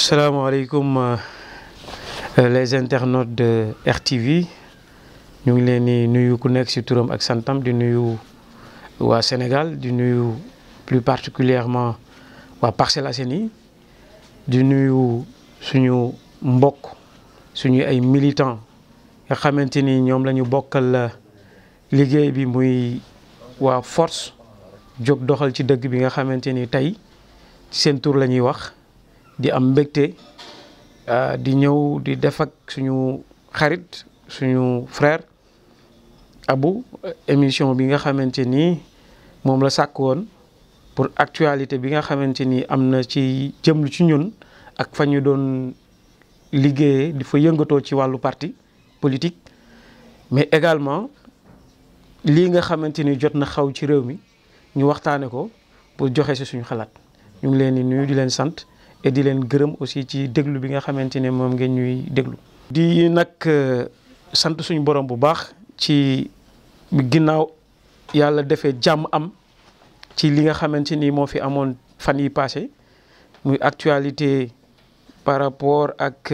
salaamaaleykum les internautes de RTV ñu ngi leen di nuyu ku nekk ci turam ak santam di nuyu waa Sénégal di nuyu plus particulièrement waa Parcelles Assainies di nuyu suñu mbokk suñu ay militants nga xamante ni ñoom la ñu bokkal liggéey bi muy waa force jóg doxal ci dëgg bi nga xamante ni tey seen tur la ñuy wax. di am mbégte di ñëw di def ak suñu xarit suñu frère Abou émission bi nga xamante ni moom la sàkk woon pour actualité bi nga xamante ni am na ci jëmlu ci ñun ak fa ñu doon liggéeyee di fa yëngatoo ci wàllu parti politique mais également lii nga xamante ni jot na xaw ci réew mi ñu waxtaane ko pour joxe si suñu xalaat ñu ngi leen di nuyu di leen sant et di leen gërëm aussi ci déglu bi nga xamante ne moom ngeen ñuy déglu. di nag sant suñu borom bu baax ci ginnaaw yàlla defee jàmm am ci li nga xamante ni moo fi amoon fan yi passé muy actualité par rapport ak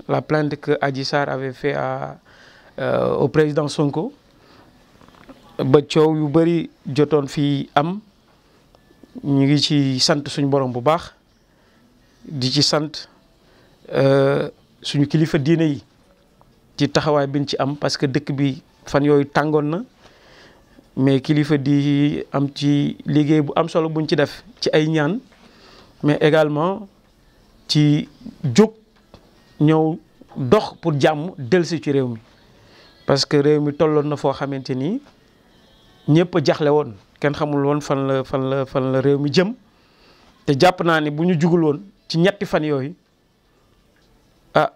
la plainte que Adji Sarr avait fait au président Sonko ba coow yu bëri jotoon fii am. ñu ngi ci sant suñu borom bu baax di ci sant suñu kilifa diine yi ci taxawaay biñ ci am parce que dëkk bi fan yooyu tàngoon na mais kilifa di am ci liggéey bu am solo buñ ci def ci ay ñaan mais également ci jóg ñëw dox pour jàmm dellusi ci réew mi parce que réew mi tolloon na foo xamante ni ñëpp a jaxle woon. kenn xamul woon fan la réew mi jëm te jàpp naa ni bu ñu jugul woon ci ñetti fan yooyu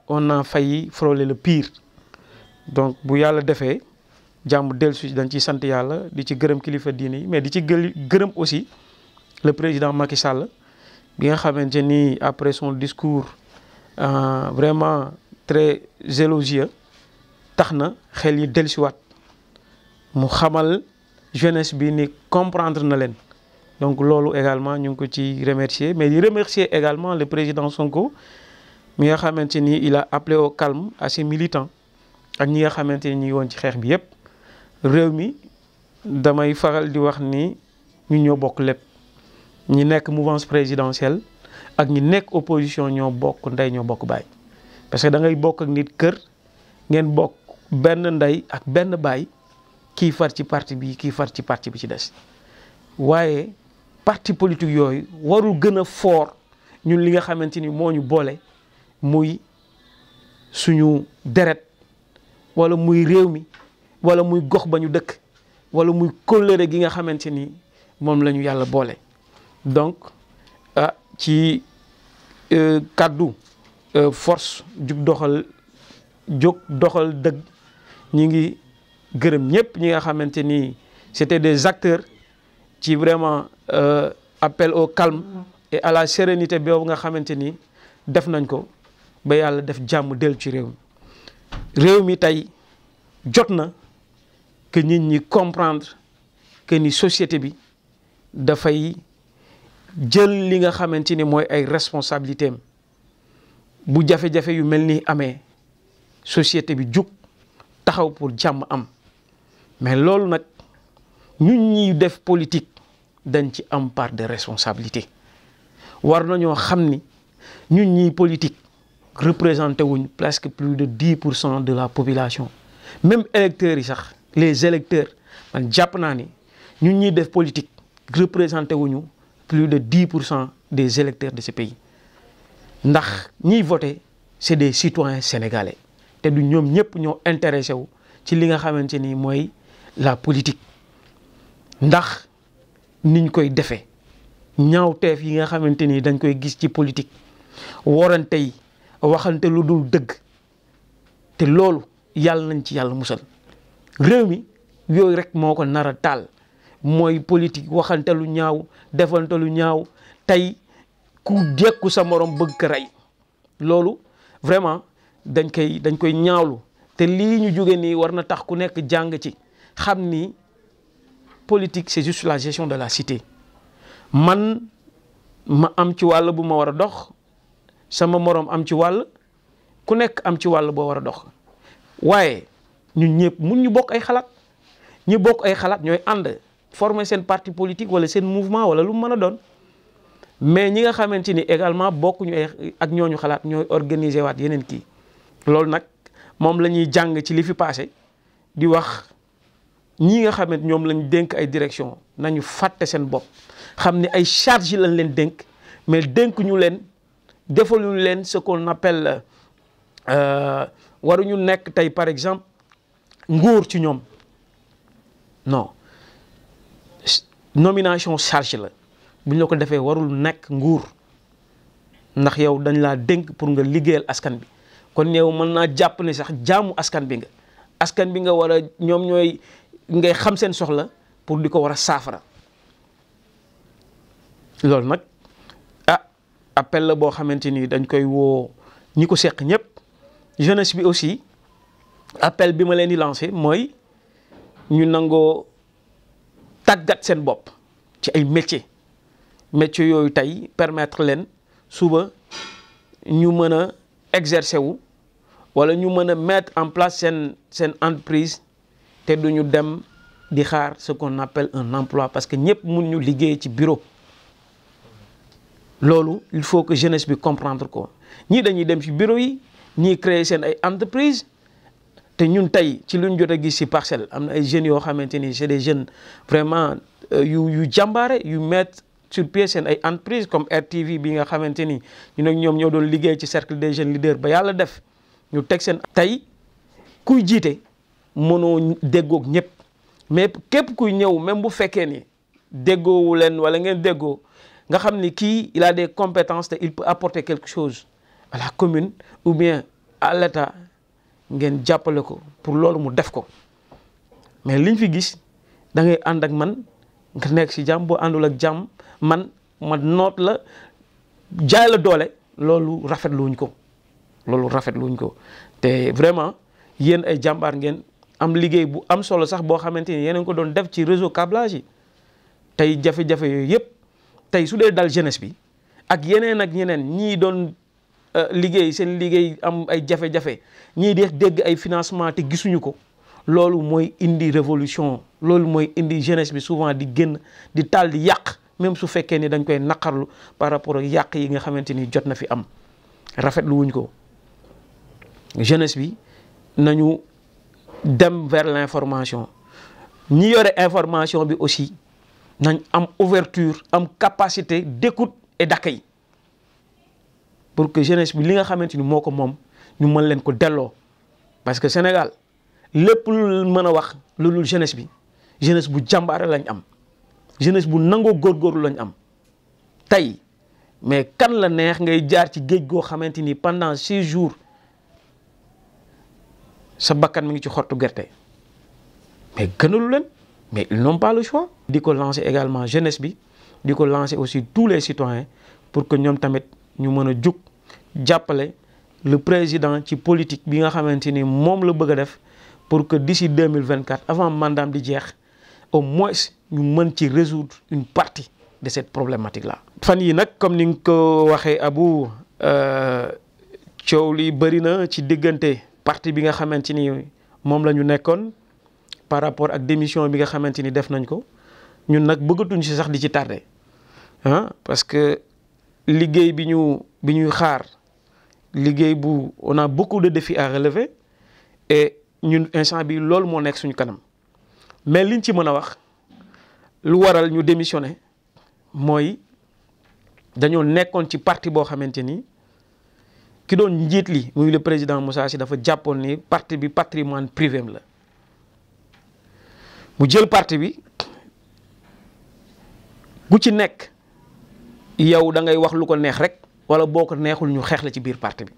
on a failli frôler le pire donc bu yàlla defee jàmm dellusi dañ ciy sant yàlla di ci gërëm kilifa diine yi mais di ci gërëm aussi le président Macky Sall bi nga xamante ni après son discours vraiment très élogieux tax na xel yi dellusiwaat mu xamal. jeunesse bi ni comprendre na leen donc loolu également ñu ngi ko ci remercier mais di remercier également le président Sonko mi nga xamante ni il a appelé au calme à ses militants ak ñi nga xamante ni ñu ngi woon ci xeex bi yépp réew mi damay faral di wax ni ñu ñoo bokk lépp ñi nekk mouvance présidentielle ak ñi nekk opposition ñoo bokk ndey ñoo bokk baay parce que da ngay bokk ak nit kër ngeen bokk benn ndey ak benn baay kii far ci parti bi kii far ci parti bi ci des waaye parti politique yooyu warul gën a fort ñun li nga xamante ni moo ñu boole muy suñu deret wala muy réew mi wala muy gox ba ñu dëkk wala muy kóllëre gi nga xamante ni moom la ñu yàlla boole donc ci kàddu force jóg doxal dëgg ñi ngi gërëm ñëpp ñi nga xamante ni c'était des acteurs ci vraiment appel au calme et à la sérénité boobu nga xamante ni def nañ ko ba yàlla def jàmm dellu ci réew mi tey jot na que nit ñi comprendre que ni société bi dafay jël li nga xamante ni mooy ay responsabilités am bu jafe-jafe yu mel ni amee société bi jug taxaw pour jàmm am mais loolu nag ñun ñi def politique dañ ci am part de responsabilité war nañoo xam ni ñun ñi politique représenté wuñ presque plus de 10% de la population même électeurs yi sax les électeurs man jàpp naa ni ñun ñi def politique représenté wuñu plus de 10% des électeurs de ce pays ndax ñiy voté c'est des citoyens sénégalais te du ñoom ñëpp ñoo intéressé wu ci li nga xamante ni mooy la politique ndax niñ koy defee ñaawteef yi nga xamante ni dañ koy gis ci politique warante yi waxante lu dul dëgg te loolu yàlla nañ ci yàlla musal réew mi yooyu rek moo ko nar a taal mooy politique waxante lu ñaaw defante lu ñaaw tey ku dekku sa morom bëgg ko rey loolu vraiment dañ koy ñaawlu te lii ñu jóge nii war na tax ku nekk jàng ci xam ni politique c'est juste la gestion de la cité man ma am ci wàll bu ma war a dox sama moroom am ci wàll ku nekk am ci wàll boo war a dox waaye ñun ñëpp mun ñu bokk ay xalaat ñi bokk ay xalaat ñooy ànd former seen parti politique wala seen mouvement wala lu mu mën a doon mais ñi nga xamante ni également bokkuñu ay ak ñooñu xalaat ñooy organiser waat yeneen kii loolu nag moom la ñuy jàng ci li fi passé di wax ñi nga xamante ñoom lañ dénk ay direction nañu fàtte seen bopp xam ni ay charge lañ leen dénk mais dénk ñu leen defaluñu leen ce qu'on appelle waruñu nekk tey par exemple nguur ci ñoom non nomination charge la bu ñu la ko defee warul nekk nguur ndax yow dañ laa dénk pour nga liggéeyal askan bi kon yow mën naa jàpp ne sax jaamu askan bi nga war a ñoom ñooy ngay xam seen soxla pour di ko war a saafara loolu nag appel la boo xamante ni dañ koy woo ñi ko seq ñëpp jeunesse bi aussi appel bi ma leen di lancé mooy ñu nangoo tàggat seen bopp ci ay métiers yooyu tey permettre leen suba ñu mën a exercer wu wala ñu mën a mettre en place seen entreprise te duñu dem di xaar ce qu'on appelle un emploi parce que ñëpp mun ñu liggéey ci bureau loolu il faut que jeunesse bi comprendre ko ñii dañuy dem ci bureau yi ñii créer seen ay entreprise te ñun tey ci luñ jot a gis ci Parcelles am na ay jeunes yoo xamante ni c'est des jeunes vraiment yu jàmbaare yu mettre sur pied seen ay entreprise comme RTV bi nga xamante ni ñu nag ñoom ñoo doon liggéey ci cercle des jeunes leaders ba yàlla def ñu teg seen tey kuy jiite mënoo déggoog ñëpp mais képp kuy ñëw même bu fekkee ni déggoowu leen wala ngeen déggoo nga xam ni kii il a des compétences te il peut apporter quelque chose à la commune ou bien à l'État ngeen jàppale ko pour loolu mu def ko mais liñ fi gis da ngay ànd ak man nga nekk ci jàmm boo àndul ak jàmm man ma noot la jaay la doole loolu rafetluwuñ ko te vraiment yéen ay jàmbaar ngeen am liggéey bu am solo sax boo xamante ni yéen ko doon def ci réseau câblage yi tey jafe-jafe yooyu yëpp tey su dee dal jeunesse bi ak yeneen ak ñeneen ñii doon liggéey seen liggéey am ay jafe-jafe ñii di dégg ay financement te gisuñu ko loolu mooy indi révolution loolu mooy indi jeunesse bi souvent di génn di taal di yàq même su fekkee ni dañ koy naqarlu par rapport ak yàq yi nga xamante ni jot na fi am rafetlu wuñ ko jeunesse bi nañu dem vers l'information ñi yore information bi aussi nañ am ouverture am capacité d'écoute et d'accueil pour que jeunesse bi li nga xamante ni moo ko moom ñu mën leen ko delloo parce que Sénégal lépp lu mën a wax lu dul jeunesse bi jeunesse bu jàmbaare lañ am jeunesse bu nangoo góorgóorlu lañ am tey mais kan la neex ngay jaar ci géej goo xamante ni pendant 6 jours sa bakkan mi ngi ci xottu gerte mais gënalu leen mais ils n'ont pas le choix. di ko lancer également jeunesse bi di ko lancer aussi tous les citoyens pour que ñoom tamit ñu mën a jug jàppale le président ci politique bi nga xamante ni moom la bëgg a def pour que d'ici 2024 avant mandat di jeex au moins ñu mën ci résoudre une partie de cette problématique là. fan yi nag comme ni nga ko waxee Abou coow li bëri na ci diggante parti bi nga xamante ni moom la ñu nekkoon par rapport ak démission bi nga xamante ni def nañ ko ñun nag bëggatuñ si sax di ci tardé parce que liggéey bi ñuy xaar liggéey bu on a beaucoup de défis à relever et ñun instant bi loolu moo nekk suñu kanam mais liñ ci mën a wax lu waral ñu démissionné mooy dañoo nekkoon ci parti boo xamante ni ki doon njiit li muy le président Moussa Sy dafa jàppoon ni parti bi patrimoine privé la mu jël parti bi ku ci nekk yow da ngay wax lu ko neex rek wala boo ko neexul ñu xeex la ci biir parti bi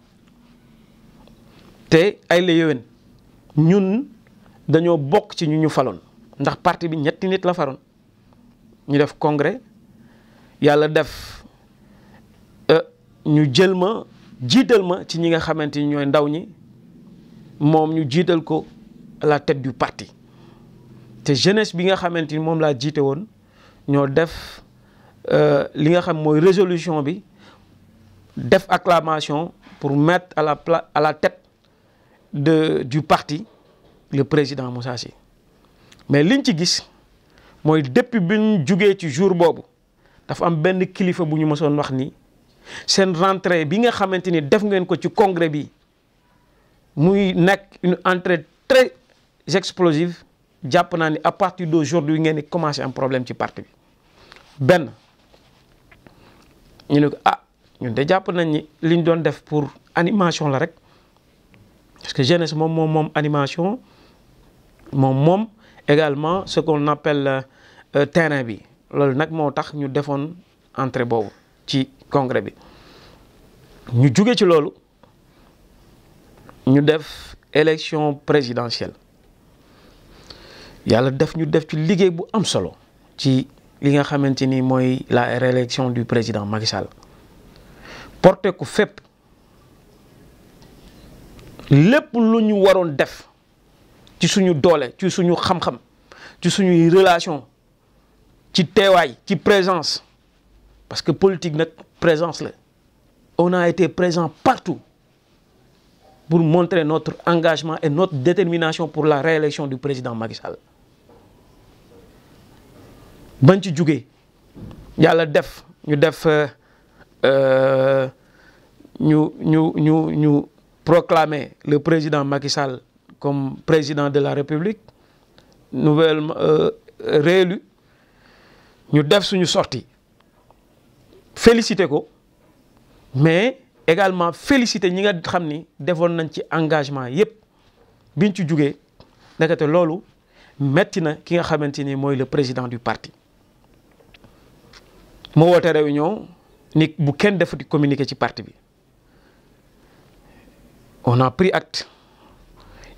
te ay la yéwén ñun dañoo bokk ci ñu faloon ndax parti bi ñetti nit la faroon ñu def congrès yàlla def ñu jël ma jiital ma ci ñi nga xamante ni ñooy ndaw ñi moom ñu jiital ko à la tête du parti te jeunesse bi nga xamante ni moom laa jiite woon ñoo def li nga xam mooy résolution bi def acclamation pour mettre à la tête du parti le président Moussa Sy mais liñ ci gis mooy depuis bi ñu jugee ci jour boobu dafa am benn kilifa bu ñu mësoon wax ni seen rentrée bi nga xamante ni def ngeen ko ci congrès bi muy nekk une entrée très explosive jàpp naa ni à partir d'aujourd'hui ngeen di commencer un problème ci parti bi benn ñu ne ko ñun de jàpp nañ ni li ñu doon def pour animation la rek parce que jeunesse moom animation moom également ce qu'on appelle terrain bi loolu nag moo tax ñu defoon entrée boobu ci congrès bi ñu jóge ci loolu ñu def élection présidentielle yàlla def ñu def ci liggéey bu am solo ci li nga xamante ni mooy la réélection du président Macky Sall porté ko fépp lépp lu ñu waroon def ci suñu doole ci suñu xam-xam ci suñuy relation ci teewaay ci présence parce que politique nag présence la on a été présent partout pour montrer notre engagement et notre détermination pour la réélection du président Macky Sall bañ ci jugee yàlla def ñu proclamer le président Macky Sall comme président de la République nouvellement réélu ñu def suñu sortie féliciter ko mais également féliciter ñi nga xam ni defoon nañ ci engagement yépp biñ ci jugee ndekete loolu metti na ki nga xamante ni mooy le président du parti moo woote réunion ni bu kenn defati communiqué ci parti bi on a pris acte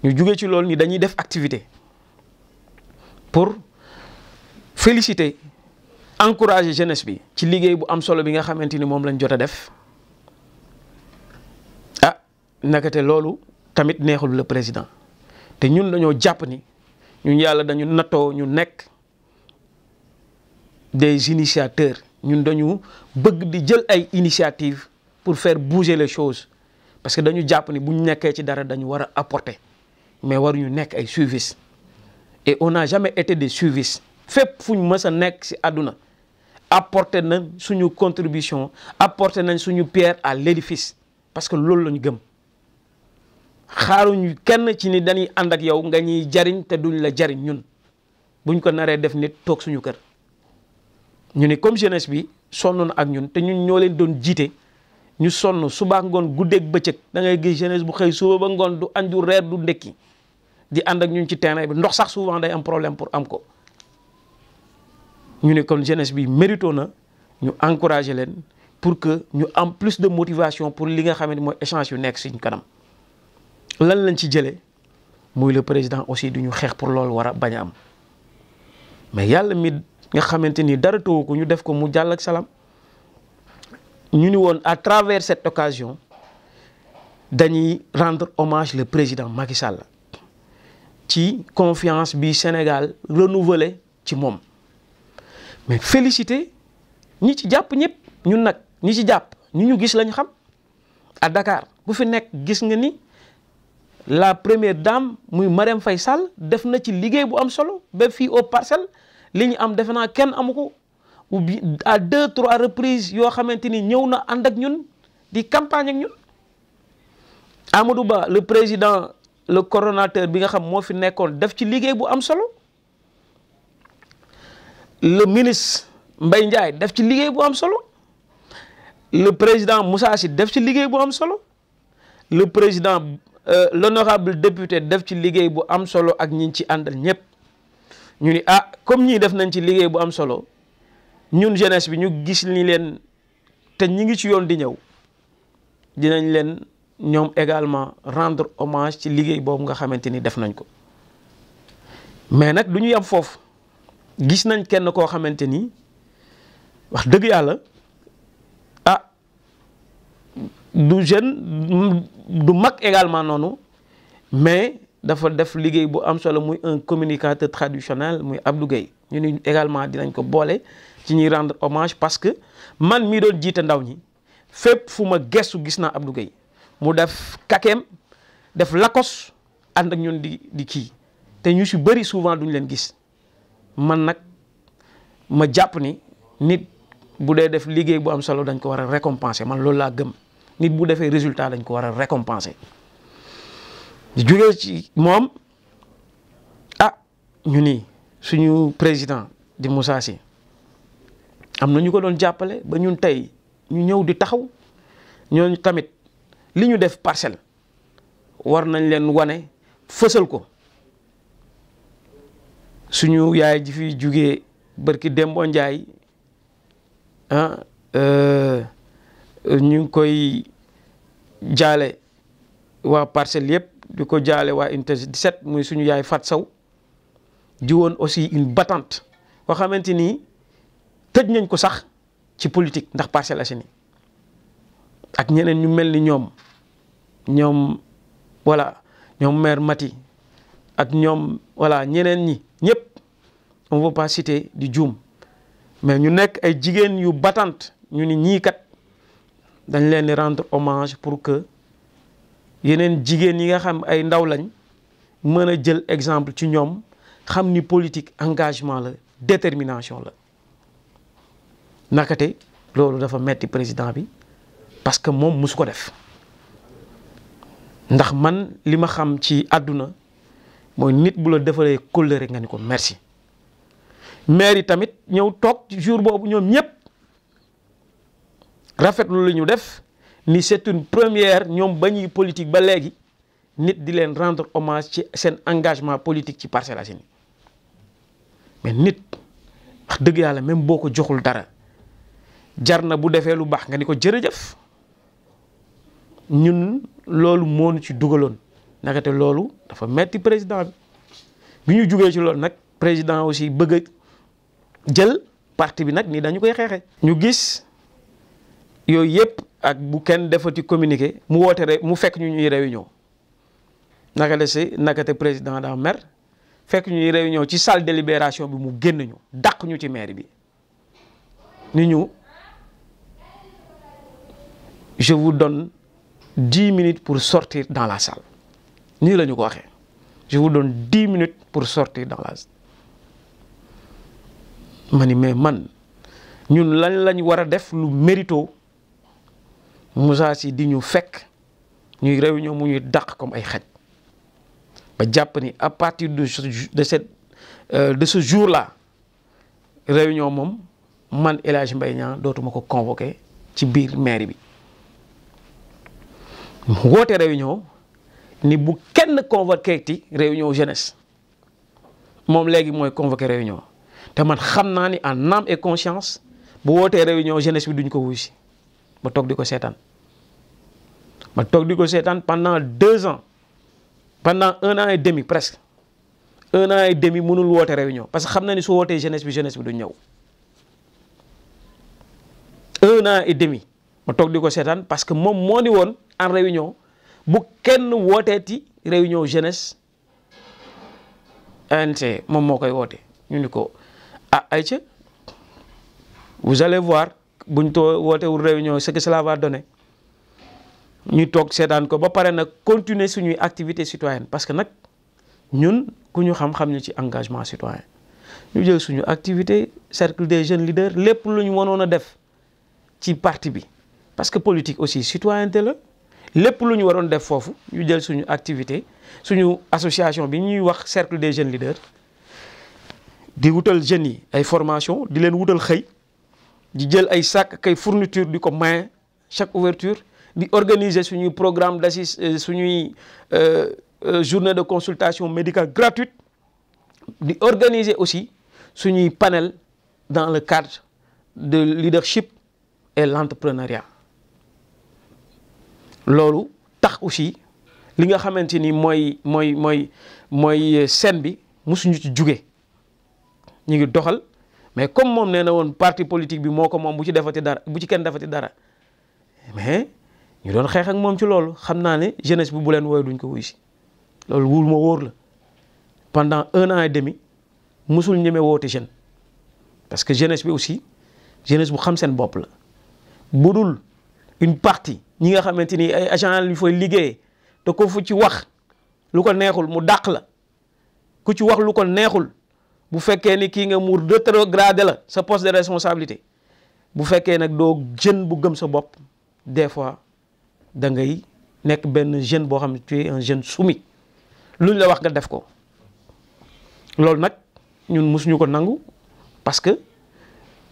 ñu jugee ci loolu ni dañuy def activité pour féliciter encourager jeunesse bi ci liggéey bu am solo bi nga xamante ni moom lañ jot a def nakate loolu tamit neexul le président te ñun dañoo jàpp ni ñun yàlla dañu nattoo ñu nekk des initiateurs ñun dañu bëgg di jël ay initiatives pour faire bouger les choses parce que dañu jàpp ni bu ñu nekkee ci dara dañu war a apporter mais waruñu nekk ay suivistes et on n'a jamais été des suivistes fépp fu ñu mës a nekk ci àdduna apporter nañ suñu contribution apporter nañ suñu pierre à l'édifice parce que loolu la ñu gëm. xaaruñu kenn ci ni dañuy ànd ak yow nga ñuy jariñ te duñ la jariñ ñun buñ ko naree def nit toog suñu kër ñu ni comme jeunesse bi sonn na ak ñun te ñun ñoo leen doon jiite ñu sonn suba ngoon guddeeg bëccëg da ngay gis jeunesse bu xëy suba ba ngoon du añ du reer du ndekki di ànd ak ñun ci terrain bi ndox sax souvent day am problème pour am ko ñu ne kon jeunesse bi mérito na ñu encourager leen pour que ñu am plus de motivation pour li nga xamante mooy échange yu nekk suñ kanam. lan lañ ci jëlee muy le président aussi du ñu xeex pour loolu war a bañ a am mais yàlla mi nga xamante ni dara tawu ko ñu def ko mu jàll ak salaam ñu ni woon à travers cette occasion dañuy rendre hommage le président Macky Sall ci confiance bi Sénégal renouvelé ci moom mais féliciter ñi ci jàpp ñëpp ñun nag ñi ci jàpp ñu gis lañ xam à Dakar bu fi nekk gis nga ni. La première dame muy Marième Faye Sall def na ci liggéey bu am solo ba fii aux Parcelles li ñu am defe naa kenn amu ko ou bien à 2-3 reprises yoo xamante ni ñëw na ànd ak ñun di campagne ak ñun. Amadou Ba le président le coordonnateur bi nga xam moo fi nekkoon def ci liggéey bu am solo le ministre Mbaye Ndiaye def ci liggéey bu am solo le président Moussa Sy def ci liggéey bu am solo le président. L'honorable député def ci liggéey bu am solo ak ñi ci àndal ñëpp ñu ni comme ñii def nañ ci liggéey bu am solo ñun jeunesse bi ñu gis ni leen te ñi ngi ci yoon di ñëw dinañ leen ñoom également rendre hommage ci liggéey boobu nga xamante ni def nañ ko mais nag du ñu yam foofu gis nañ kenn koo xamante ni wax dëgg yàlla du jeune du mag également noonu mais dafa def liggéey bu am solo muy un communicateur traditionnel muy Abdou Gueye ñu ni également dinañ ko boole ci ñuy rendre hommage parce que man mii doon jiite ndaw ñi fépp fu ma gestu gis naa Abdou Gueye mu def kakeem def lakos ànd ak ñun di kii te ñu si bëri souvent duñ leen gis man nag ma jàpp ni nit bu dee def liggéey bu am solo dañ ko war a récompenser man loolu laa gëm nit bu defee résultat dañ ko war a récompenser di jógee ci moom ñu ni suñu président di Moussa Sy am na ñu ko doon jàppale ba ñun tey ñu ñëw di taxaw ñooñu tamit li ñu def Parcelles war nañ leen wane fësal ko suñu yaay ji fi jugee barki Dembo Ndiaye ñu ngi koy jaale waa Parcelles yëpp di ko jaale waa unité 17 muy suñu yaay Fat Sow di woon aussi une battante boo xamante ni tëj nañ ko sax ci politique ndax Parcelles Assainies ak ñeneen ñu mel ni ñoom voilà ñoom maire Mati ak ñoom voilà ñeneen ñi ñëpp on ne veut pas citer di juum mais ñu nekk ay jigéen yu battante ñu ni ñii kat dañ leen di rendre hommage pour que yeneen jigéen yi nga xam ay ndaw lañ mën a jël exemple ci ñoom xam ni politique engagement la détermination la nakate loolu dafa metti président bi parce que moom musu ko def ndax man li ma xam ci àdduna mooy nit bu la defalee kóllëre nga ni ko merci maire yi tamit ñëw toog ci jour boobu ñoom ñëpp rafetlu lu ñu def ni c'est une première ñoom ba ñuy politique ba léegi nit di leen rendre hommage ci seen engagement politique ci Parcelles Assainies mais nit wax dëgg yàlla même boo ko joxul dara jar na bu defee lu baax nga ni ko jërëjëf ñun loolu moo ñu ci dugaloon nakate loolu dafa metti président bi ñu jugee ci loolu nag président aussi bëgg a jël parti bi nag ni dañu koy xeexe ñu gis yooyu yëpp ak bu kenn defati communiqué mu woote rek mu fekk ñu ñuy réunion nakate président daa mer fekk ñuy réunion ci salle délibération bi mu génn ñu dàq ñu ci mairie bi ni ñu je vous donne 10 minutes pour sortir dans la salle nii la ñu ko waxee je vous donne 10 minutes pour sortir dans la salle ma ni mais man ñun lañ war a def lu mérito Moussa Sy di ñu fekk ñuy réunion mu ñuy dàq comme ay xaj ba jàpp ni à partir de ce jour-là réunion moom man El Hadj Mbaye Niang dootuma ko convoqué ci biir mairie bi mu woote réunion ni bu kenn convoqué ti réunion jeunesse moom léegi mooy convoqué réunion te man xam naa ni en âme et conscience bu wootee réunion jeunesse bi duñ ko wuy si ba toog di ko seetaan pendant 2 ans pendant 1 an et demi presque 1 an et demi mënul woote réunion parce que xam na ni su wootee jeunesse bi du ñëw 1 an et demi ma toog di ko seetaan parce que moom moo ni woon en réunion bu kenn wooteeti réunion jeunesse ANC moom moo koy woote ñu ni ko ayca vous allez voir buñ too wootewul réunion ce que cela va donner ñu toog seetaan ko ba pare nag continuer suñuy activité citoyenne parce que nag ñun ku ñu xam-xam ñu ci engagement citoyen ñu jël suñu activité cercle des jeunes leaders lépp lu ñu mënoon a def ci parti bi parce que politique aussi citoyenneté la lépp lu ñu waroon def foofu ñu jël suñu activité suñu association bi ñuy wax cercle des jeunes leaders di wutal jeunes yi ay formation di leen wutal xëy di jël ay sac kay fourniture di ko maye chaque ouverture di organiser suñuy programme d'assist suñuy journée de consultation médicale gratuite di organiser aussi suñuy panel dans le cadre de leadership et l'entrepreneuriat loolu tax aussi li nga xamante ni mooy scène bi musuñu ci juge ñu ngi doxal mais comme moom nee na woon parti politique bi moo ko moom bu ci kenn defati dara mais ñu doon xeex ak moom ci loolu xam naa ne jeunesse bi bu leen wooye duñ ko wuy si loolu wul ma wóor la pendant 1 an et demi musul ñeme woote jeune parce que jeunesse bi aussi jeunesse bu xam seen bopp la budul une partie ñi nga xamante ni ay agent lañu fay liggéeyee te ko fu ci wax lu ko neexul mu dàq la ku ci wax lu ko neexul bu fekkee ni kii nga mu rétrogradé la sa poste de responsabilité bu fekkee nag doo jeune bu gëm sa bopp des fois da ngay nekk benn jeune boo xam ne tu es un jeune soumis luñ la wax nga def ko loolu nag ñun mësuñu ko nangu parce que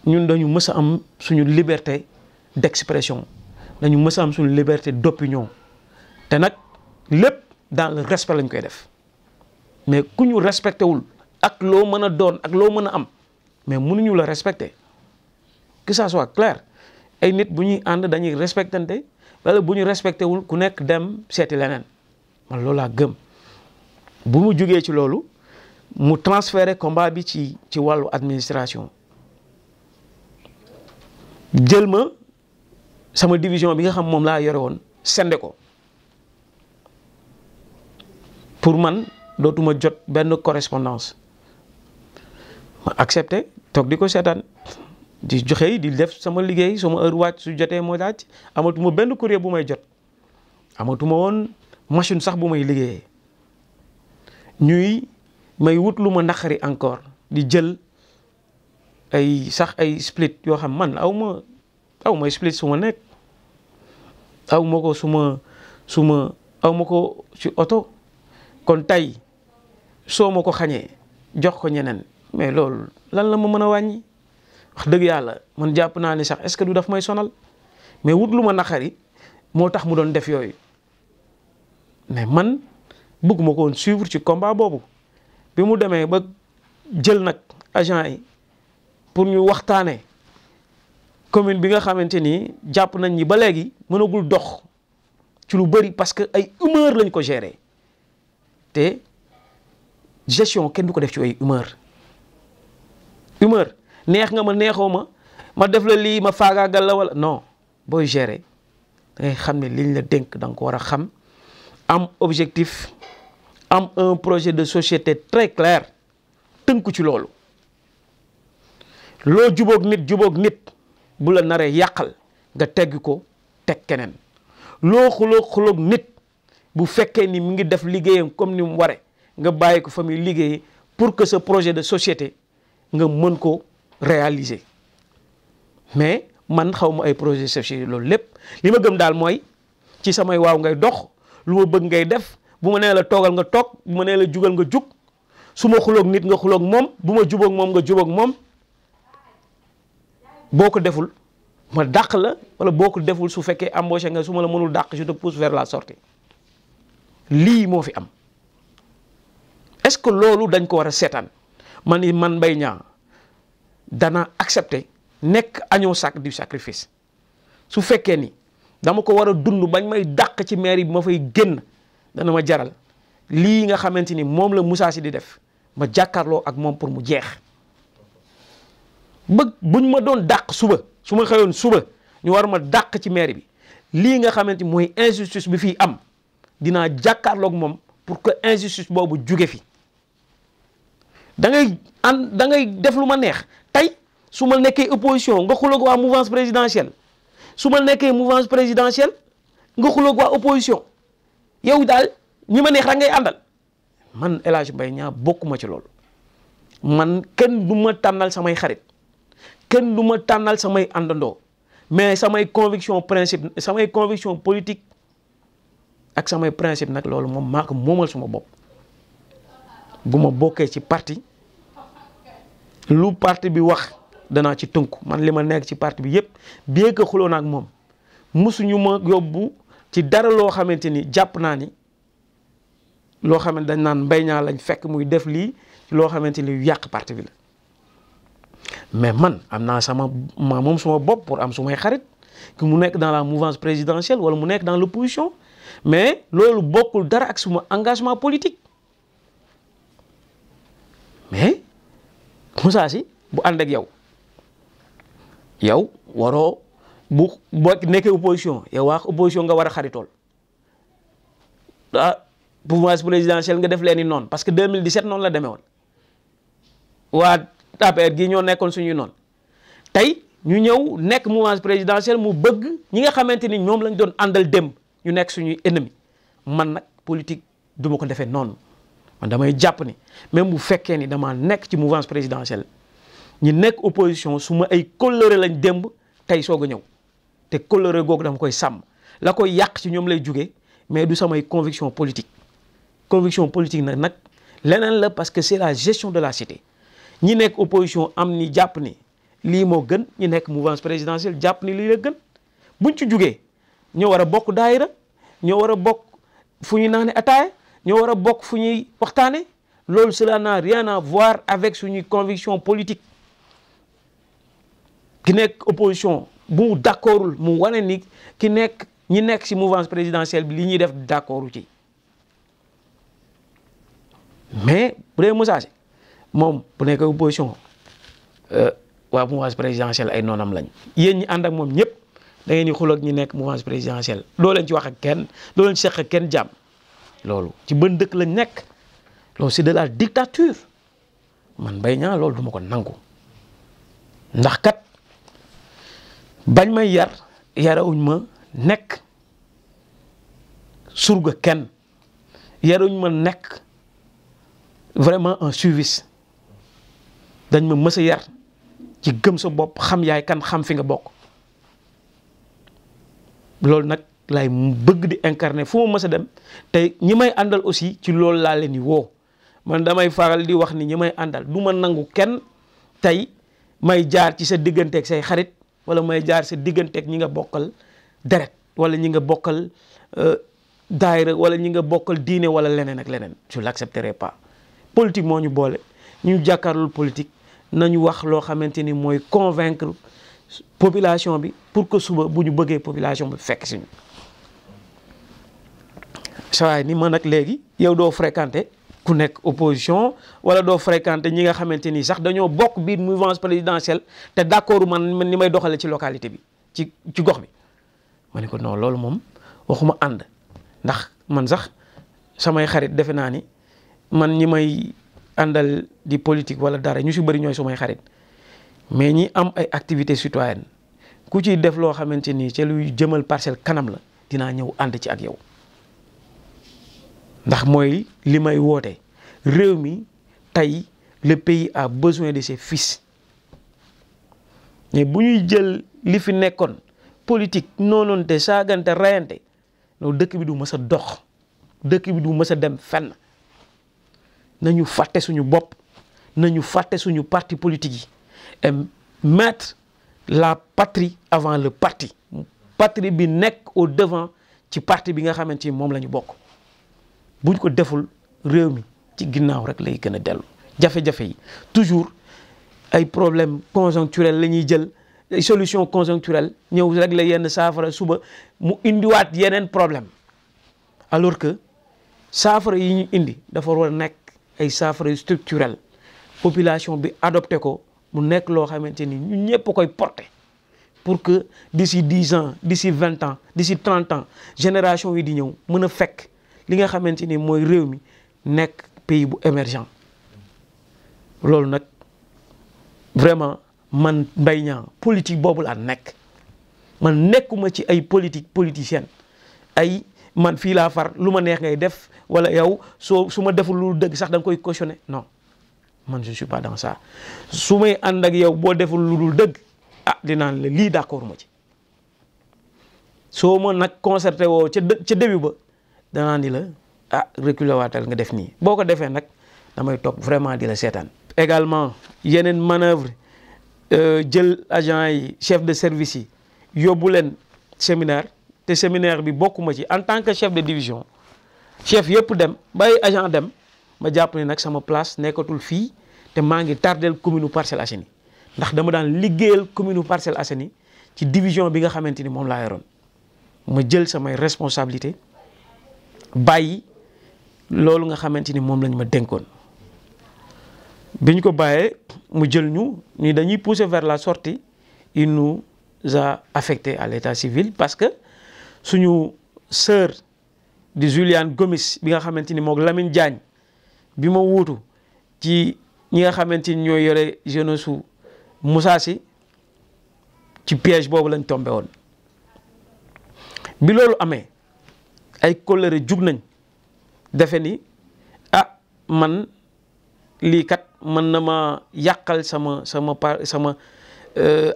ñun dañu mës a am suñu liberté d'expression dañu mës a am suñu liberté d'opinion te nag lépp dans le respect lañ koy def mais ku ñu respecté wul ak loo mën a doon ak loo mën a am mais mënuñu la respecter que ça soit clair ay nit bu ñuy ànd dañuy respectante wala bu ñu respecté wul ku nekk dem seeti leneen man loolu laa gëm bu mu jugee ci loolu mu transféré combat bi ci wàllu administration jël ma sama division bi nga xam moom laa yore woon sende ko pour man dootuma jot benn correspondance ma accepté toog di ko seetaan di joxe di def sama liggéey sama heure wàcc su jotee moo laaj amatuma benn courrier bu may jot amatuma woon machine sax bu may liggéeyee ñuy may wut lu ma naqari encore di jël ay sax ay split yoo xam man aw ma split su ma nekk aw ma ko aw ma ko ci oto kon tey soo ma ko xañee jox ko ñeneen mais loolu lan la ma mën a wàññi wax dëgg yàlla man jàpp naa ni sax est-ce que du daf may sonal mais wut lu ma naqari moo tax mu doon def yooyu mais man bëgguma ko woon suivre ci combat boobu bi mu demee ba jël nag agent yi pour ñu waxtaanee commune bi nga xamante ni jàpp nañ ñi ba léegi mënagul dox ci lu bëri parce que ay humeur lañ ko gérer te gestion kenn du ko def ci ay humeur neex nga ma neexoo ma def la lii ma faagaagal la wala non booy gérer da ngay xam ne liñ la dénk da nga ko war a xam am objectif am un projet de société très clair tënku ci loolu loo jubóog nit bu la naree yàqal nga tegg ko teg keneen loo xuloog nit bu fekkee ni mu ngi def liggéeyam comme ni mu ware nga bàyyi ko fa muy liggéeyee pour que ce projet de société nga mën ko réaliser mais man xaw ma ay projet de société loolu lépp li ma gëm daal mooy ci samay waaw ngay dox lu ma bëgg ngay def bu ma nee la toogal nga toog bu ma nee la jugal nga jug su ma xuloog nit nga xuloog moom bu ma jubóog moom nga jubóog moom boo ko deful ma dàq la wala boo ko deful su fekkee embauché nga su ma la mënul dàq je te pousse vers la sortie lii moo fi am est-ce que loolu dañ ko war a seetaan man Mbaye Niang dana accepter nekk agneau du sacrifice su fekkee ni dama ko war a dund bañ may dàq ci mairie bi ma fay génn dana ma jaral lii nga xamante ni moom la Moussa Sy di def ma jàkkaarloo ak moom pour mu jeex buñ ma doon dàq suba su ma xëyoon suba ñu war ma dàq ci mairie bi lii nga xamante mooy injustice bi fii am dinaa jàkkaarloog moom pour que injustice boobu jóge fi da ngay def lu ma neex tey su ma nekkee opposition nga xuloog waa mouvance présidentielle su ma nekkee mouvance présidentielle nga xuloog waa opposition yow daal ñi ma neex rek ngay àndal man El Hadj Mbaye Niang bokkuma ci loolu man kenn du ma tànnal samay xarit kenn du ma tànnal samay àndandoo mais samay conviction politique ak samay principe nag loolu moom maa ko moomal suma bopp bu ma bokkee ci parti lu parti bi wax danaa ci tënku man li ma nekk ci parti bi yépp bien que xuloo naag moom musuñu ma yóbbu ci dara loo xamante ni jàpp naa ni loo xamante dañ naan Mbaye Niang lañ fekk muy def lii loo xamante ni yàq parti bi la mais man am naa moom suma bopp pour am sumay xarit que mu nekk dans la mouvance présidentielle wala mu nekk dans l'opposition mais loolu bokkul dara ak suma engagement politique mais Moussa Sy bu ànd ak yow waroo boo nekkee opposition yow waa opposition nga war a xaritool mouvance présidentielle nga def leen ni noonu parce que 2017 noonu la demee woon waa APR gii ñoo nekkoon suñuy noonu tey ñu ñëw nekk mouvance présidentielle mu bëgg ñi nga xamante ni ñoom lañ doon àndal dem ñu nekk suñuy ennemi man nag politique du ma ko defee noonu man damay jàpp ni même bu fekkee ni dama nekk ci mouvance présidentielle ñi nekk opposition su ma ay kóllëre lañ démb tey soog a ñëw te kóllëre googu dama koy sàmm la koy yàq ci ñoom lay jugee mais du samay conviction politique nag leneen la parce que c'est la gestion de la cité ñi nekk opposition am ni jàpp ni lii moo gën ñi nekk mouvance présidentielle jàpp ni lii la gën buñ ci jugee ñoo war a bokk daayira ñoo war a bokk fu ñuy naane ataaya ñoo war a bokk fu ñuy waxtaane loolu cela n'a rien à voir avec suñuy conviction politique ki nekk opposition bu mu d'accordul mu wane ni ñi nekk ci mouvance présidentielle bi li ñuy def d'accordu ci mais bu dee Moussa moom bu nekk opposition waa mouvance présidentielle ay noonam lañ yéen ñi ànd ak moom ñëpp da ngeen di xul ak ñi nekk mouvance présidentielle doo leen ci wax ak kenn doo leen seq ak kenn jàmm loolu ci bën dëkk lañ nekk loolu c'est de la dictature man Mbaye Niang loolu du ma ko nangu ndax kat bañ may yarawuñ ma nekk surga kenn yaruñ ma nekk vraiment un service dañ ma mës a yar ci gëm sa bopp xam yaay kan xam fi nga bokk loolu nag lay bëgg di incarner fu ma mës a dem te ñi may àndal aussi ci loolu laa leen di woo man damay faral di wax ni ñi may àndal du ma nangu kenn tey may jaar ci sa digganteeg say xarit wala may jaar sa digganteeg ñi nga bokkal deret wala ñi nga bokkal daayira wala ñi nga bokkal diine wala leneen ak leneen je l'accepterai pas politique moo ñu boole ñu jàkkaarloo politique nañu wax loo xamante ni mooy convaincre population bi pour que suba bu ñu bëggee population bi fekk si ñu sawaay ni man nag léegi yow doo fréquenter ku nekk opposition wala doo fréquenter ñi nga xamante ni sax dañoo bokk biir mouvance présidentielle te d'accord man ni may doxale ci localité bi ci gox bi ma ne ko non loolu moom waxuma ànd ndax man sax samay xarit defe naa ni man ñi may àndal di politique wala dara ñu si bëri ñooy sumay xarit mais ñi am ay activités citoyennes ku ciy def loo xamante ni ca luy jëmal Parcelles kanam la dinaa ñëw ànd ci ak yow ndax mooy li may woote réew mi tey le pays a besoin de ses fils mais bu ñuy jël li fi nekkoon politique noonoonte saagante rayante loolu dëkk bi du mës a dox dëkk bi du mës a dem fenn nañu fàtte suñu bopp nañu fàtte suñu parti politique yi et mettre la patrie avant le parti patrie bi nekk au devant ci parti bi nga xamante ni moom la ñu bokk buñ ko deful réew mi ci ginnaaw rek lay gën a dellu jafe-jafe yi toujours ay problème conjoncturel la ñuy jël ay solution conjoncturelle ñëw rek la yenn saafara suba mu indiwaat yeneen problème alors que saafara yi ñu indi dafa war a nekk ay saafara structurel population bi adopté ko mu nekk loo xamante ni ñun ñëpp koy porter pour que d'ici 10 ans d'ici 20 ans d'ici 30 ans génération yi di ñëw mën a fekk li nga xamante ni mooy réew mi nekk pays bu émergent loolu nag vraiment man Mbaye Niang politique boobu laa nekk man nekkuma ci ay politicienne ay man fii laa far lu ma neex ngay def wala yow su ma deful lu dëgg sax da nga koy cautionner non man je ne suis pas dans ça su may ànd ak yow boo deful lu dul dëgg ah dinaan la lii d'accord ma ci soo ma nag concerté woo ca début ba danaa ni la ah reculer waatal nga def nii boo ko defee nag damay toog vraiment di la seetaan. également yeneen manœuvre jël agent yi chef de service yi yóbbu leen séminaire te séminaire bi bokkuma ci en tant que chef de division chef yëpp dem bàyyi agent dem ma jàpp ne nag sama place nekkatul fii te maa ngi tardel commune Parcelles Assainies ndax dama daan liggéeyal commune Parcelles Assainies ci division bi nga xamante ni moom laa yoroon ma jël samay responsabilité bàyyi loolu nga xamante ni moom lañ ma dénkoon bi ñu ko bàyyee mu jël ñu ni dañuy pousser vers la sortie il nous a affecté à l'état civil parce que suñu sœur di Julian Gomis bi nga xamante ni moom Lamine Diagne bi ma wuutu ci ñi nga xamante ni ñooy yore jeunesse su Moussa Sy ci piège boobu lañ tombé woon. bi loolu amee ay kóllëre jug nañ defe ni man lii kat mën na ma yàqal sama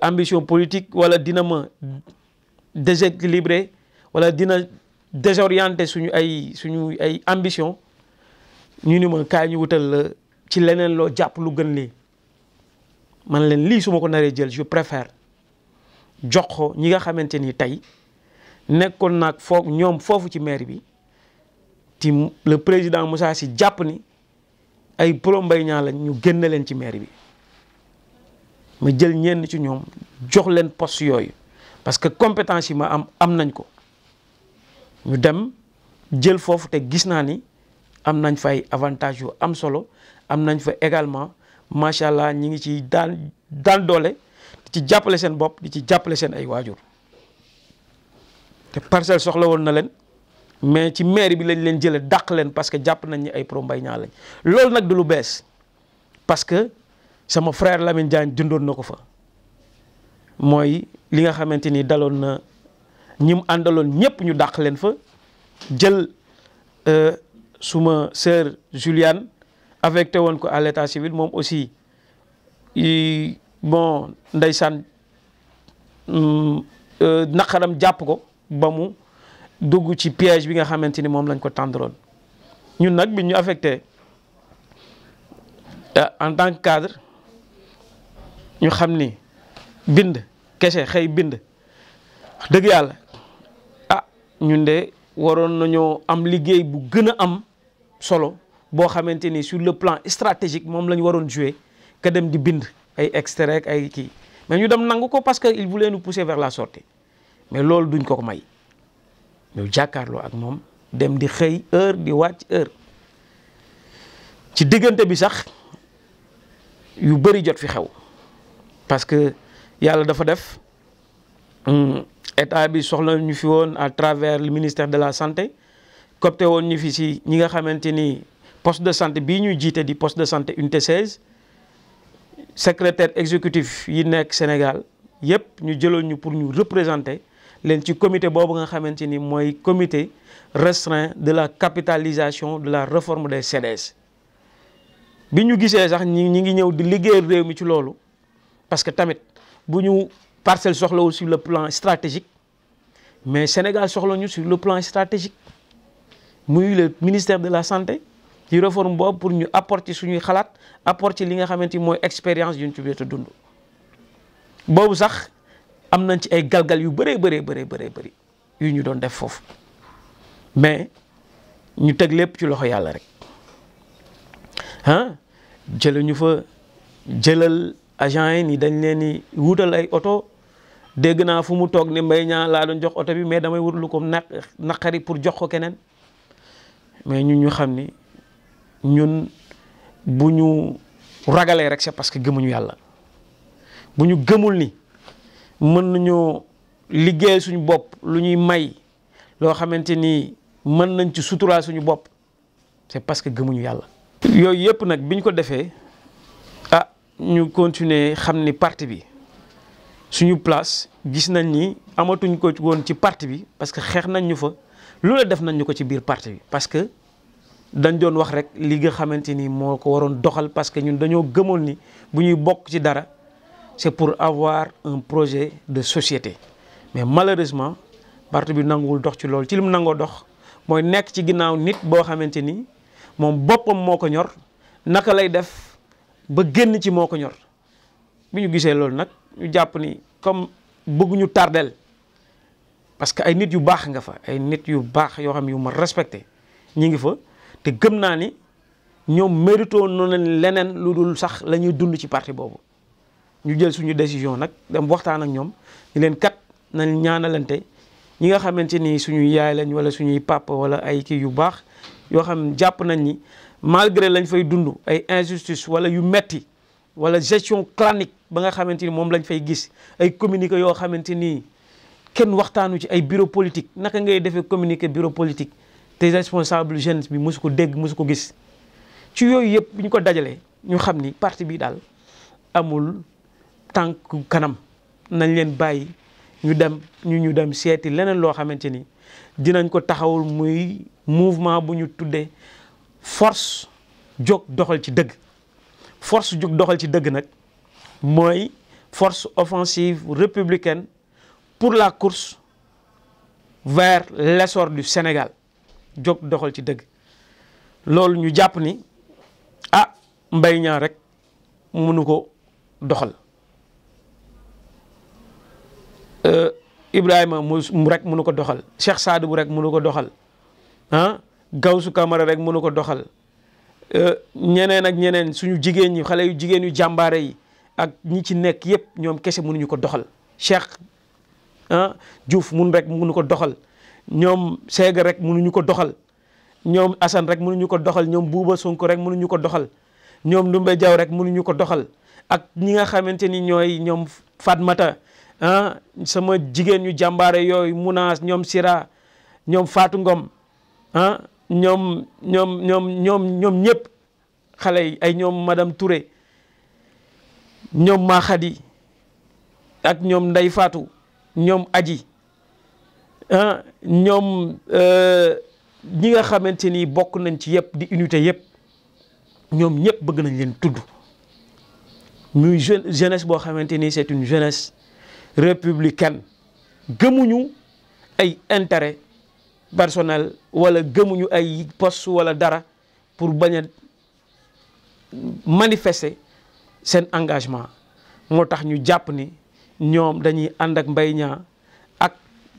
ambition politique wala dina ma déséquilibré wala dina désorienté suñu ay ambition ñu ni ma kaay ñu wutal la ci leneen loo jàpp lu gën lii man leen lii su ma ko naree jël je préfère jox ko ñi nga xamante ni tey nekkoon naag ñoom foofu ci maire bi ci le président Moussa Sy jàpp ni ay pro Mbaye Niang lañ ñu génn leen ci maire bi ma jël ñenn ci ñoom jox leen poste yooyu parce que compétence yi ma am nañ ko ñu dem jël foofu te gis naa ni am nañ fay avantage yu am solo am nañ fa également macha allah ñi ngi ci daan doole di ci jàppale seen bopp di ci jàppale seen ay waajur te Parcelles soxla woon na leen mais ci mairie bi lañ leen jëlee dàq leen parce que jàpp nañ ni ay pro Mbaye Niang lañ loolu nag du lu bees parce que sama frère Lamine Diagne dundoon na ko fa mooy li nga xamante ni daloon na ñi mu àndaloon ñëpp ñu dàq leen fa jël suma sœur Juliane affecté woon ko à l'état civil moom aussi bon ndeysaan naqaram jàpp ko ba mu dugg ci piège bi nga xamante ni moom lañ ko tàndaloon ñun nag bi ñu affecté en tant que cadre ñu xam ni bind kese xëy bind dëgg yàlla ñun de waroon nañoo am liggéey bu gën a am solo boo xamante ni sur le plan stratégique moom la ñu waroon jouer que dem di bind ay extrait ak ay kii mais ñu dem nangu ko parce que il voulait nous pousser vers la sortie mais loolu duñ ko may ñu jàkkaarloo ak moom dem di xëy heure di wàcc heure ci diggante bi sax yu bëri jot fi xew parce que yàlla dafa def état bi soxla ñu fi woon à travers le ministère de la santé copté woon ñu fi si ñi nga xamante ni poste de santé bii ñuy jiite di poste de santé unité 16 secrétaire exécutif yi nekk Sénégal yëpp ñu jëloon ñu pour ñu représenter leen ci comité boobu nga xamante ni mooy comité restreint de la capitalisation de la réforme des CDS bi ñu gisee sax ñi ngi ñëw di liggéeyal réew mi ci loolu parce que tamit bu ñu Parcelles soxlawul sur le plan stratégique mais Sénégal soxla ñu sur le plan stratégique muy le ministère de la santé ci réforme boobu pour ñu apporter suñuy xalaat apporter li nga xamante ni mooy expérience yu ñu ci jot a dund boobu sax am nañ ci ay galgal yu bëree bëri yu ñu doon def foofu mais ñu teg lépp ci loxo yàlla rek jël ñu fa jëlal agent yi ni dañ leen di wutal ay oto dégg naa fu mu toog ni Mbaye Niang laa doon jox oto bi mais damay wut lu ko naqari pour jox ko keneen mais ñu xam ni ñun bu ñu ragalee rek c'est parce que gëmuñu yàlla bu ñu gëmul ni mën nañoo liggéey suñu bopp lu ñuy may loo xamante ni mën nañ ci suturaal suñu bopp c'est parce que gëmuñu yàlla. yooyu yëpp nag biñ ko defee ñu continuer xam ni parti bi suñu place gis nañ ni amatuñ ko woon ci parti bi parce que xeex nañ ñu fa lu la def nañ ñu ko ci biir parti bi parce que dañ doon wax rek li nga xamante ni moo ko waroon doxal parce que ñun dañoo gëmoon ni bu ñuy bokk ci dara c'est pour avoir un projet de société mais malheureusement parti bi nanguwul dox ci loolu ci li mu nangoo dox mooy nekk ci ginnaaw nit boo xamante ni moom boppam moo ko ñor naka lay def ba génn ci moo ko ñor bi ñu gisee loolu nag ñu jàpp ni comme bëgguñu tardel parce que ay nit yu baax nga fa ay nit yu baax yoo xam yu ma respecté ñi ngi fa te gëm naa ni ñoom mérito noonu leneen lu dul sax la ñuy dund ci parti boobu ñu jël suñu décision nag dem waxtaan ak ñoom ñu leen kat nañ ñaanalante ñi nga xamante ni suñuy yaay lañ wala suñuy papa wala ay kii yu baax yoo xam jàpp nañ ni malgré lañ fay dund ay injustice wala yu metti wala gestion clanique ba nga xamante ni moom lañ fay gis ay communiqué yoo xamante ni kenn waxtaanu ci ay bureau politique naka ngay defee communiqué bureau politique te responsable jeunesse bi mosu ko dégg mosu ko gis ci yooyu yëpp bu ñu ko dajalee ñu xam ni parti bi daal amul tànk kanam nañ leen bàyyi ñu dem seeti leneen loo xamante ni dinañ ko taxawul muy mouvement bu ñu tuddee force jóg doxal ci dëgg. Force jóg doxal ci dëgg nag mooy force offensive républicaine pour la course vers l'essor du Sénégal jóg doxal ci dëgg loolu ñu jàpp ni Mbaye Niang rek mënu ko doxal Ibrahima mu rek mënu ko doxal Cheikh Sadibou rek mënu ko doxal Gawsu Camara rek mënu ko doxal ñeneen ak ñeneen suñu jigéen ñi xale yu jigéen yu jàmbaare yi ak ñi ci nekk yépp ñoom kese mënuñu ko doxal Cheikh Diouf rek mënu ko doxal ñoom Séga rek mënuñu ko doxal ñoom Assane rek mënuñu ko doxal ñoom Bouba Sonko rek mënuñu ko doxal ñoom Ndoumbé Diaw rek mënuñu ko doxal ak ñi nga xamante ni ñooy ñoom Fatmata sama jigéen ñu jàmbaare yooyu Mounas ñoom Sira ñoom Fatou Ngom ñoom ñëpp xale yi ay ñoom madame Touré ñoom Mahadi ak ñoom Ndey Fatou ñoom Aji ñoom ñi nga xamante ni bokk nañ ci yëpp di unité yëpp ñoom ñëpp bëgg nañ leen tudd muy jeunesse boo xamante ni c'est une jeunesse républicaine gëmuñu ay intérêt personnel wala gëmuñu ay poste wala dara pour bañ a manifester seen engagement moo tax ñu jàpp ni ñoom dañuy ànd ak Mbaye Niang ak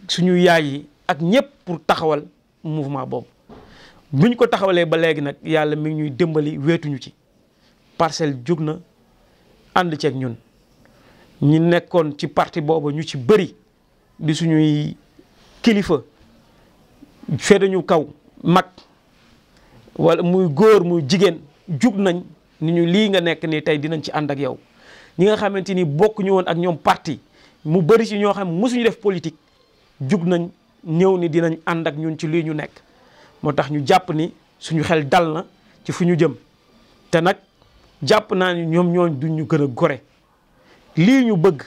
suñu yaay yi ak ñëpp pour taxawal mouvement boobu bu ñu ko taxawalee ba léegi nag yàlla mi ngi ñuy dimbali weetuñu ci Parcelles jóg na ànd ceeg ñun ñi nekkoon ci parti boobu ñu ci bëri di suñuy kilifa féete ñu kaw mag wala muy góor muy jigéen jug nañ ni ñu lii nga nekk nii tey dinañ ci ànd ak yow ñi nga xamante ni bokk ñu woon ak ñoom parti mu bëri ci ñoo xam mosuñu def politique jug nañ ñëw ni dinañ ànd ak ñun ci lii ñu nekk moo tax ñu jàpp ni suñu xel dal na ci fu ñu jëm te nag jàpp naa ni ñoom ñooñ duñ ñu gën a gore lii ñu bëgg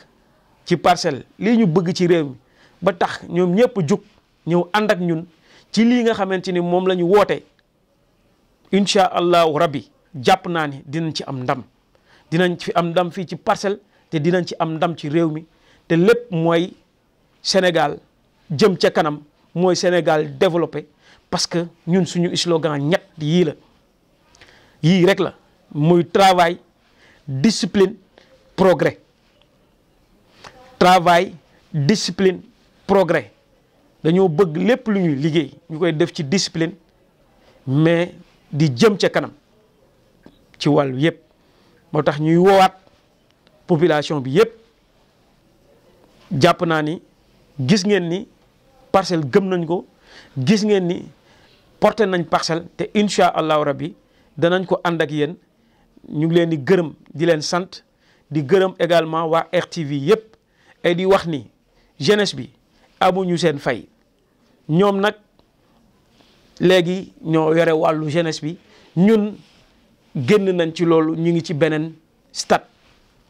ci Parcelles lii ñu bëgg ci réew mi ba tax ñoom ñëpp jug ñëw ànd ak ñun ci lii nga xamante ni moom la ñu woote incha allahu rabbi jàpp naa ni dinañ ci am ndam dinañ ci am ndam fii ci Parcelles te dinañ ci am ndam ci réew mi te lépp mooy Sénégal jëm ca kanam mooy Sénégal développé parce que ñun suñu slogan ñett yii la yii rek la muy travail discipline progrès travail discipline progrès dañoo bëgg lépp lu ñuy liggéey ñu koy def ci discipline mais di jëm ca kanam ci wàllu yëpp moo tax ñuy woowaat population bi yëpp jàpp naa ni gis ngeen ni Parcelles gëm nañ ko gis ngeen ni porté nañ Parcelles te incha allahu rabbi danañ ko ànd ak yéen ñu ngi leen di gërëm di leen sant di gërëm également waa RTV yëpp et di wax ni jeunesse bi amuñu seen fay ñoom nag léegi ñoo yore wàllu jeunesse bi ñun génn nañ ci loolu ñu ngi ci beneen stade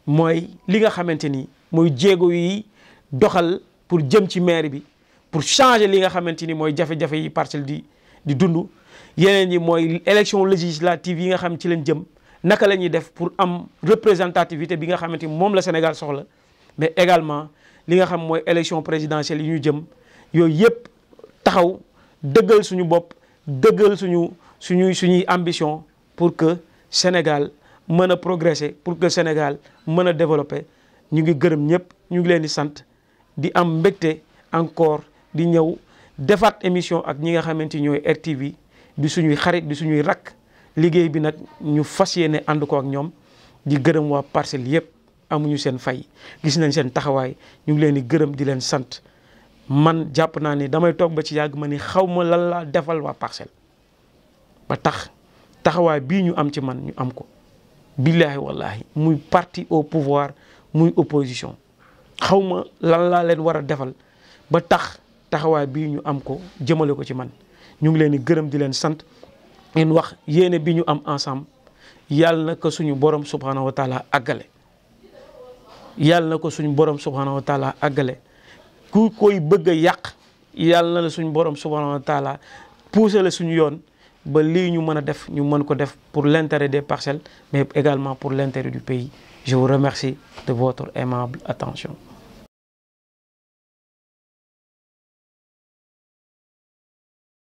mooy li nga xamante ni mooy jéego yi doxal pour jëm ci maire bi pour changer li nga xamante ni mooy jafe-jafe yi Parcelles di dund yeneen yi mooy élection législative yi nga xam ci leen jëm naka la ñuy def pour am représentativité bi nga xamante ni moom la Sénégal soxla mais également li nga xam mooy élection présidentielle yi ñu jëm yooyu yëpp taxaw dëggal suñu bopp dëggal suñuy ambition pour que Sénégal mën a progresser pour que Sénégal mën a développer ñu ngi gërëm ñëpp ñu ngi leen di sant di am mbégte encore di ñëw defaat émission ak ñi nga xamante ni ñooy RTV di suñuy xarit di suñuy rakk liggéey bi nag ñu fas yéene ànd ko ak ñoom di gërëm waa Parcelles yëpp amuñu seen fay gis nañ seen taxawaay ñu ngi leen di gërëm di leen sant man jàpp naa ni damay toog ba ci yàgg ma ni xaw ma lan laa defal waa Parcelles ba tax taxawaay bii ñu am ci man ñu am ko billaahi wallahi muy parti au pouvoir muy opposition xaw ma lan laa leen war a defal ba tax taxawaay bii ñu am ko jëmale ko ci man ñu ngi leen di gërëm di leen sant ngeen wax yéene bi ñu am ensemble yàlla na ko suñu borom subhanahu wa taala àggale yàlla na ko suñu borom subhanahu wa taala àggale ku koy bëgg a yàq yàlla na la suñu borom subhanahu wa taala pousser la suñu yoon ba lii ñu mën a def ñu mën ko def pour l'intérêt des parcelles mais également pour l'intérêt du pays. Je vous remercie de votre aimable attention.